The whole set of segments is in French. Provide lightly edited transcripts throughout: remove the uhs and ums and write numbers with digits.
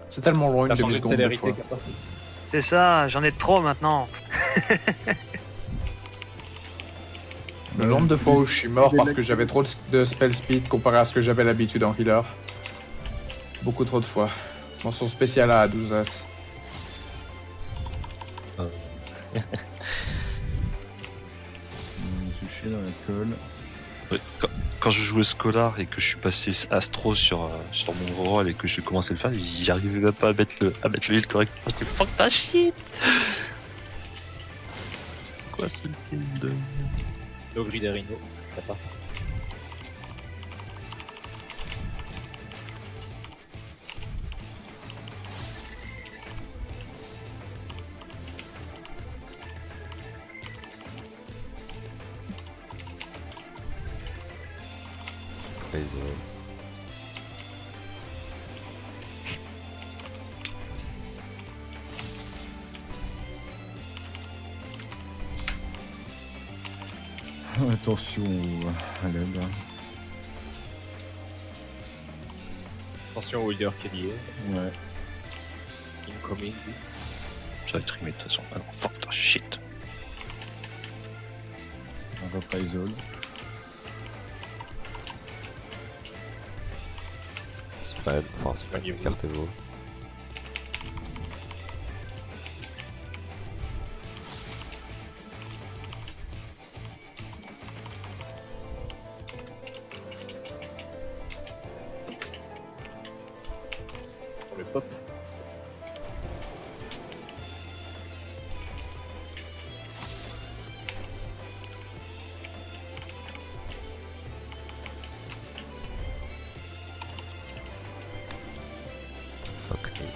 C'est tellement loin, une T'as changé de demi-seconde des célérité, fois. Kappa. C'est ça, j'en ai trop maintenant. Le nombre de fois où je suis mort parce que j'avais trop de spell speed comparé à ce que j'avais l'habitude en healer. Beaucoup trop de fois. Mention spéciale à 12 As. Touché dans la colle. Ouais, quand je jouais Scholar et que je suis passé Astro sur mon rôle et que j'ai commencé à le faire, j'arrivais même pas à mettre le heal correctement. C'était fuck ta shit. C'est quoi ce film de... Logri des Rhino, Kappa. Attention à l'aide. Attention au healer qui est lié. Ouais. Incoming. Ça va être trimé de toute façon. Ah non, fuck ta shit. Un reprisal. Spread, enfin spread, Soignez-vous. écartez-vous. Pour le pop. Fuck me.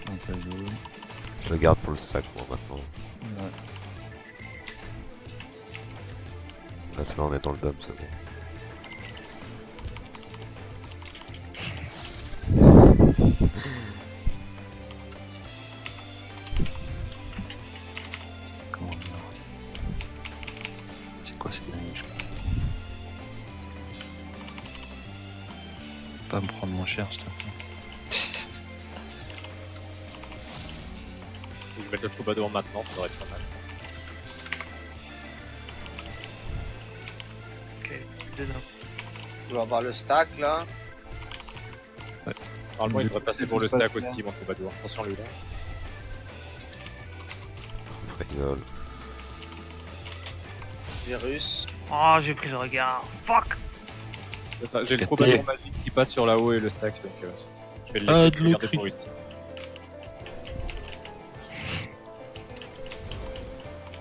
Reprisal. Je le garde pour le sac moi maintenant. Ouais. Là c'est bon, on est dans le dôme, c'est bon. Comment dire? C'est quoi cette dingue? Pas me prendre mon cher, s'il te plaît. Faut que je mette le troubadour maintenant, ça devrait être pas mal. Ok, dedans. Je vais avoir le stack là. Normalement, il devrait passer pour le stack aussi, mon troubadour. Attention lui là. Reprisal. Virus. Oh, j'ai pris le regard. Fuck. C'est ça, j'ai le Pété. troubadour magique qui passe sur la haut et le stack, donc je vais le Ah, laisser de garder l'ocri. pour ici.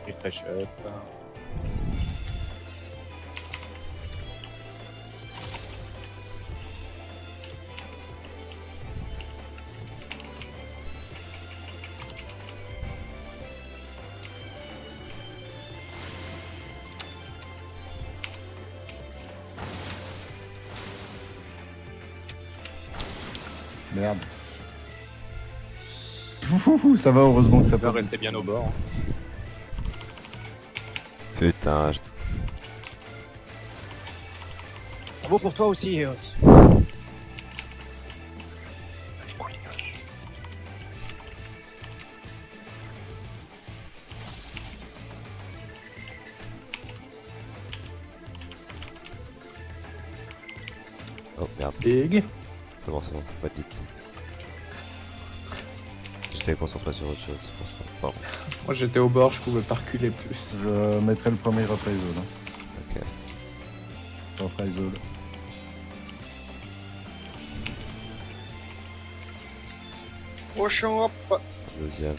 Refresh up. Merde. Ouh, ça va, heureusement que ça On va peut rester bien au bord. Putain, Ça vaut pour toi aussi, Eos. oh merde, Big. c'est bon, pas de dit. J'étais concentré sur autre chose, c'est pour ça. Pardon. Moi j'étais au bord, je pouvais pas reculer plus. Je mettrai le premier reprisal. Ok. Reprisal. Potion hop. Deuxième.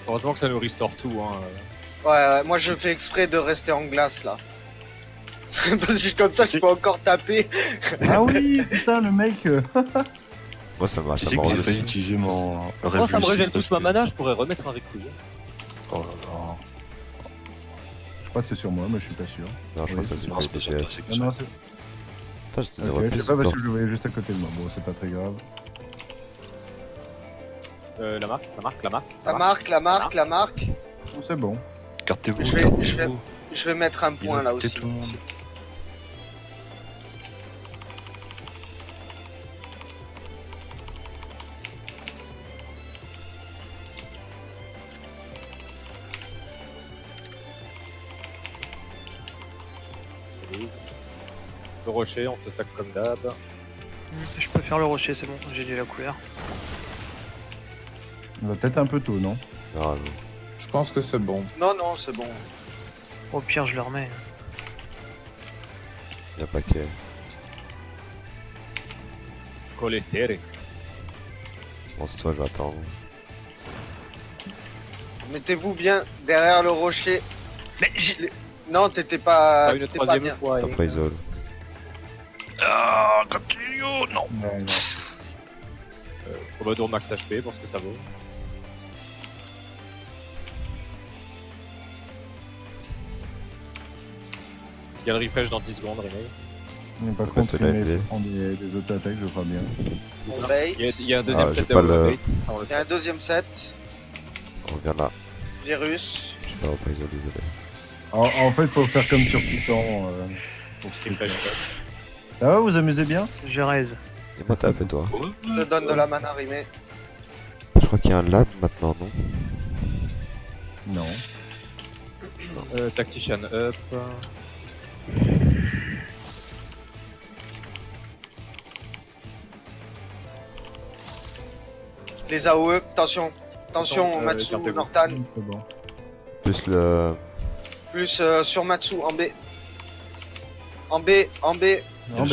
Heureusement que ça nous restore tout, hein. Ouais, moi je fais exprès de rester en glace là. Parce que comme ça je peux encore taper. Ah oui, putain, le mec. Moi, ça m'a Tu sais que rendu j'ai failli aussi. utiliser mon. Quand ça me régène toute ma mana, je pourrais remettre un Ricouille. Oh là là. Je crois que c'est sur moi, mais je suis pas sûr. Non, je crois que ça Non, supprime c'est pas sur toi, DPS. c'est que Non, sur- non, c'est. Putain, j'étais Ok, devrais je plus. sais pas parce Non. que je le voyais juste à côté de moi. Bon, c'est pas très grave. La marque. La marque. Bon, c'est bon. Cartez-vous. Je vais- cartez-vous. je vais- Je vais mettre un point là aussi. Tout le monde. Le rocher, on se stack comme d'hab. Je peux faire le rocher, c'est bon, j'ai dit la couleur. On va peut-être un peu tôt, non? Non, non. Je pense que c'est bon. Non, non, c'est bon. Au pire, je le remets. Y'a pas que. Coller serré. Bon, c'est toi, je vais attendre. Mettez-vous bien derrière le rocher. Mais j'ai... Non, t'étais pas, Une t'étais pas troisième bien. fois. Après, isole. Ah, Continuo, non. Ouais, non. Troubadour max HP pour ce que ça vaut. Galerie pêche dans 10 secondes, René. Mais par On va contre, te la mais ça aider. prend des auto-attaques, je crois bien. On bait. Il y a un deuxième Ah, set j'ai pas de le- bait avant le Il y a un set. deuxième set. On regarde là. Virus. Je sais pas, après, isole, désolé. En fait, faut faire comme sur Titan. Pour ce Team truc-là. pêche. Ça va, vous amusez bien? Je raise. Et moi, tape, et toi? Je te donne de la mana rimée. Je crois qu'il y a un LAN maintenant, non? Non. Tactician up. Les AOE, attention. Attention, Matsu, carte de Nortan. C'est bon. Plus le. Plus sur Matsu, en B. En B, en B. En B.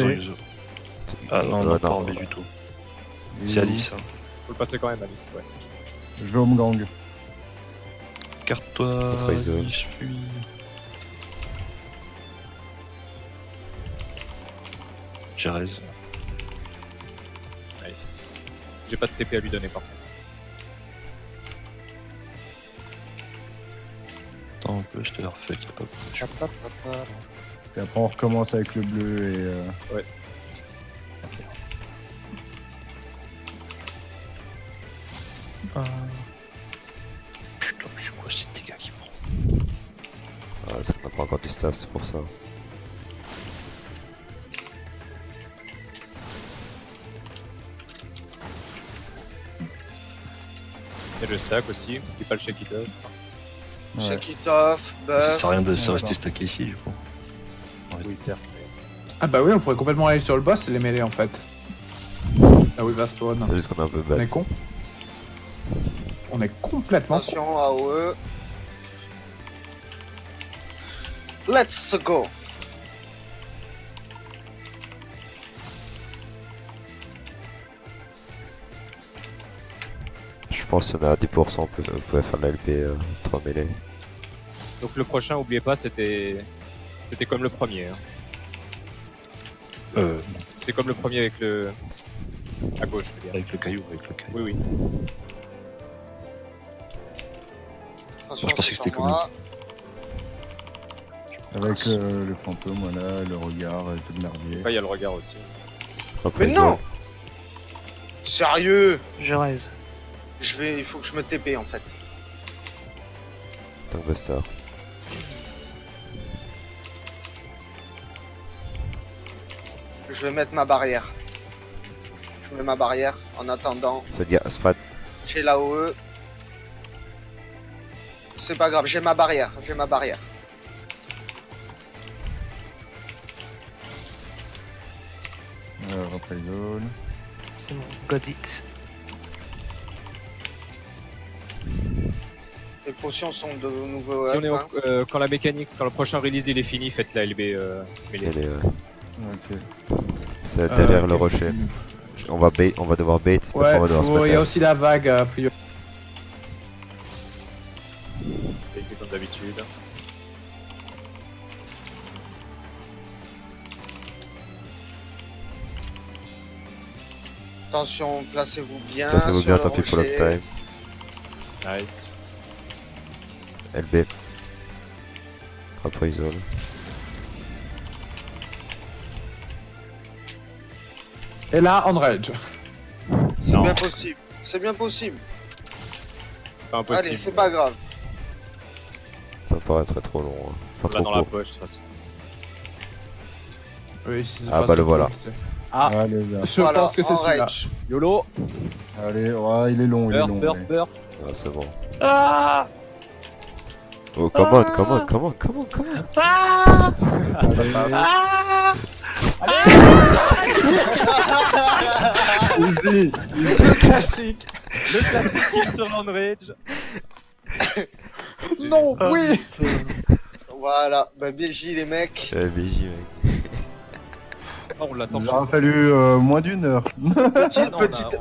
Ah non, non, pas en B du tout. C'est Alice. Hein. Faut le passer quand même, Alice. Ouais. Je vais au Mgang. Carte-toi. Après, isole. Je suis. J'ai raise. Nice. J'ai pas de TP à lui donner par contre. Attends un peu, je te la refais. qu'il y a pas beaucoup. Et après, on recommence avec le bleu et. Putain, je suis quoi ces dégâts qui prend? Ah, c'est qu'on a pas encore du staff, c'est pour ça. Et le sac aussi, qui pas le shake it off. Ouais. Shake it off, Ça buff. sert à rien de se Ouais, rester non. stacké ici, du coup. Oui, certes. Ah bah oui, on pourrait complètement aller sur le boss et les mêler en fait. Là où il va spawn. C'est juste qu'on est un peu On est bête. con. On est complètement con. Attention, AOE. Let's go. Je pense qu'on est à 10%, on pouvait faire la LP 3 mêlées. Donc le prochain, oubliez pas, c'était comme le premier. Hein. C'était comme le premier avec le... à gauche, je veux dire. Avec le caillou, avec le caillou. Oui, oui. Attention, je pensais c'est que c'était sur moi. Avec le fantôme, voilà, le regard et tout le merdier. Après, il y a le regard aussi. Après, Mais isole. non. Sérieux. Je raise. Il faut que je me TP en fait. Tankbuster. Je vais mettre ma barrière. Je mets ma barrière en attendant. Faites gaffe, Sprat. J'ai l'AOE. C'est pas grave, j'ai ma barrière. J'ai ma barrière. Après isole. C'est bon. Got it. Les potions sont de nouveau. Si on est up, hein. quand la mécanique, quand le prochain release il est fini, faites la LB mêlée. Elle est, Ok. c'est derrière le qu'est-ce rocher. qu'il- On va devoir bait. puis Ouais, après, on va devoir se il y a mettre aussi la vague a priori. Qualité comme d'habitude. Attention, placez-vous bien. Placez-vous sur bien, le tant pis pour rocher. l'uptime. Nice. LB. Après isole. Et là, on rage. C'est Non. bien possible. C'est bien possible. Pas impossible. Allez, c'est pas grave. Ça paraîtrait trop long. Hein. On Enfin va trop dans la court. poche de toute façon. Oui, si c'est Ah, pas bah, ce le voilà. truc, c'est- Ah, Allez, là. je Voilà, pense que c'est en celui-là. rage. YOLO. Allez, ouais, il est long, il est Burst, long. burst, ouais. burst. Ah, c'est bon. Ah Oh, come on, come on, come on, come on, come on. Allez, easy. Classique. Le classique kill sur Land Rage. Non, oui. Voilà, bah BJ les mecs. BJ, mec. Oh, on l'attend. Il aura fallu moins d'une heure.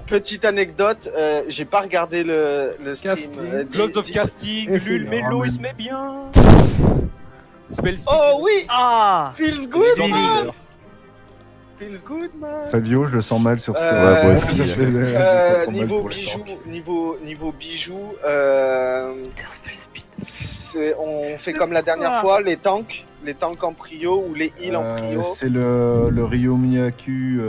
Petite anecdote, j'ai pas regardé le stream. Casting. Gloves of casting, Et Lul, Ah, Melo, mais- il se met bien. Spell speed. Oh oui, Ah feels good Les man, leaders. feels good man. Fabio, je le sens mal sur ce Ouais, moi aussi, Je hein. sens trop mal Niveau pour les bijoux, tanks. niveau bijoux, on fait comme la dernière Ah. fois, les tanks en prio ou les heals en prio. C'est le Ryo Miyaku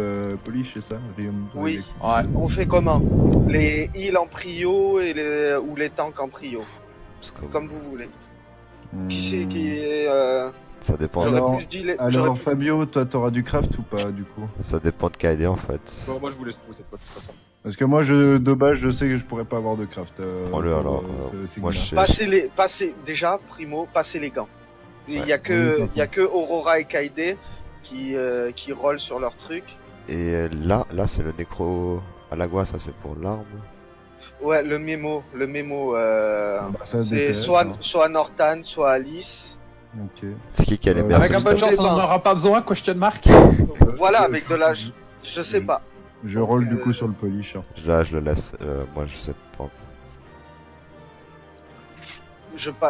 Polish, c'est ça Ryo Oui. Ouais. On fait comment? Les heals en prio et ou les tanks en prio, C'est comme- comme vous voulez. Hmm. Qui c'est qui est Ça dépend. J'aurais Alors- plus dit les. Alors j'aurais plus- Fabio, toi t'auras du craft ou pas du coup? Ça dépend de KD en fait. Bon, moi je vous laisse fou cette fois de toute façon. Parce que moi de base je sais que je pourrais pas avoir de craft. Prends-le pour, alors. ce Moi Sigma. je Passez déjà, primo, passez les gants. Il Ouais. y a que, Oui, il y a que Aurora et Kaide qui rollent sur leur truc. Et là c'est le nécro à l'agua, ça c'est pour l'arme. Ouais, le mémo, Ah bah, ça c'est DPS, soit, hein. soit Nortan, soit Alice. Ok. C'est qui a les Ouais, meilleurs Avec un peu de solutions chance, on n'en aura pas besoin, question mark. Voilà, avec de la, je sais pas. Je roll du coup sur le polish. Hein. Là je le laisse. Moi je sais pas.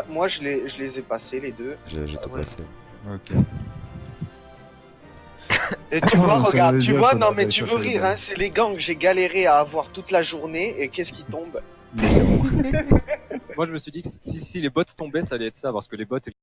Moi, je les ai passés les deux. J'ai tout ouais. placé. Ok. Et tu vois, Ça regarde, veut tu dire vois, qu'on non va mais aller tu veux chercher les rire, balles. hein, c'est les gants que j'ai galéré à avoir toute la journée et qu'est-ce qui tombe? Moi je me suis dit que si les bots tombaient, ça allait être ça parce que les bots